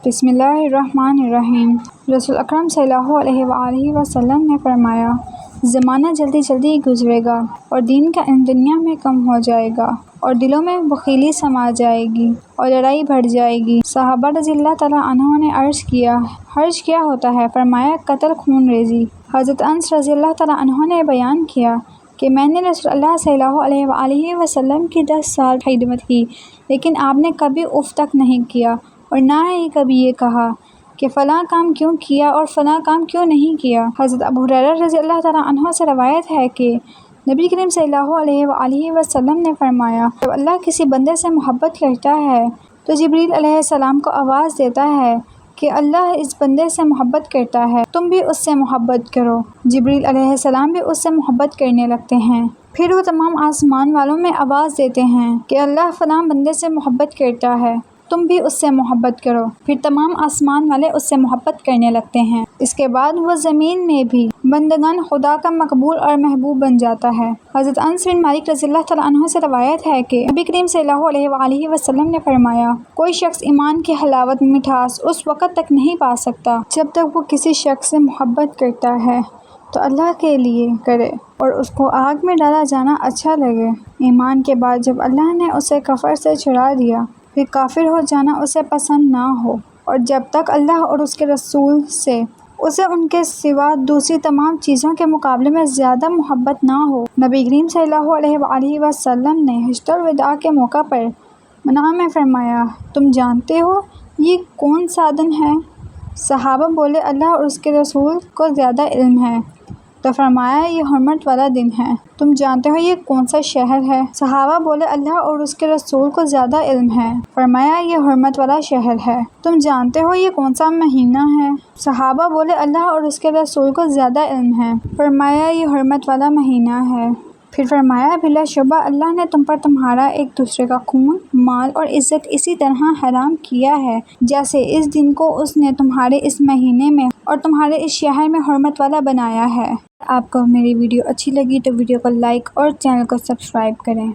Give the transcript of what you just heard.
بسم اللہ الرحمن الرحیم۔ رسول اکرم صلی اللہ علیہ وآلہ وسلم نے فرمایا، زمانہ جلدی جلدی گزرے گا اور دین کا علم دنیا میں کم ہو جائے گا اور دلوں میں بخیلی سما جائے گی اور لڑائی بڑھ جائے گی۔ صحابہ رضی اللہ تعالیٰ عنہم نے عرض کیا، حرج کیا ہوتا ہے؟ فرمایا، قتل، خون ریزی۔ حضرت انس رضی اللہ تعالیٰ عنہ نے بیان کیا کہ میں نے رسول اللہ صلی اللہ علیہ وآلہ وسلم کی 10 سال خدمت کی، لیکن آپ نے کبھی اف تک نہیں کیا اور نہ ہی کبھی یہ کہا کہ فلاں کام کیوں کیا اور فلاں کام کیوں نہیں کیا۔ حضرت ابو ہریرہ رضی اللہ تعالیٰ عنہ سے روایت ہے کہ نبی کریم صلی اللہ علیہ وآلہ وسلم نے فرمایا، جب اللہ کسی بندے سے محبت کرتا ہے تو جبریل علیہ السلام کو آواز دیتا ہے کہ اللہ اس بندے سے محبت کرتا ہے، تم بھی اس سے محبت کرو۔ جبریل علیہ السلام بھی اس سے محبت کرنے لگتے ہیں، پھر وہ تمام آسمان والوں میں آواز دیتے ہیں کہ اللہ فلاں بندے سے محبت کرتا ہے، تم بھی اس سے محبت کرو، پھر تمام آسمان والے اس سے محبت کرنے لگتے ہیں۔ اس کے بعد وہ زمین میں بھی بندگان خدا کا مقبول اور محبوب بن جاتا ہے۔ حضرت انس بن مالک رضی اللہ تعالیٰ عنہ سے روایت ہے کہ نبی کریم صلی اللہ علیہ وآلہ وسلم نے فرمایا، کوئی شخص ایمان کی حلاوت مٹھاس اس وقت تک نہیں پا سکتا جب تک وہ کسی شخص سے محبت کرتا ہے تو اللہ کے لیے کرے اور اس کو آگ میں ڈالا جانا اچھا لگے۔ ایمان کے بعد جب اللہ نے اسے کفر سے چھڑا دیا، پھر کافر ہو جانا اسے پسند نہ ہو، اور جب تک اللہ اور اس کے رسول سے اسے ان کے سوا دوسری تمام چیزوں کے مقابلے میں زیادہ محبت نہ ہو۔ نبی کریم صلی اللہ علیہ وآلہ وسلم نے حجۃ الوداع کے موقع پر منع میں فرمایا، تم جانتے ہو یہ کون سا دن ہے؟ صحابہ بولے، اللہ اور اس کے رسول کو زیادہ علم ہے۔ تو فرمایا، یہ حرمت والا دن ہے۔ تم جانتے ہو یہ کون سا شہر ہے؟ صحابہ بولے، اللہ اور اس کے رسول کو زیادہ علم ہے۔ فرمایا، یہ حرمت والا شہر ہے۔ تم جانتے ہو یہ کون سا مہینہ ہے؟ صحابہ بولے، اللہ اور اس کے رسول کو زیادہ علم ہے۔ فرمایا، یہ حرمت والا مہینہ ہے۔ پھر فرمایا، بلا شبہ اللہ نے تم پر تمہارا ایک دوسرے کا خون، مال اور عزت اسی طرح حرام کیا ہے جیسے اس دن کو اس نے تمہارے اس مہینے میں اور تمہارے اس شہر میں حرمت والا بنایا ہے۔ آپ کو میری ویڈیو اچھی لگی تو ویڈیو کو لائک اور چینل کو سبسکرائب کریں۔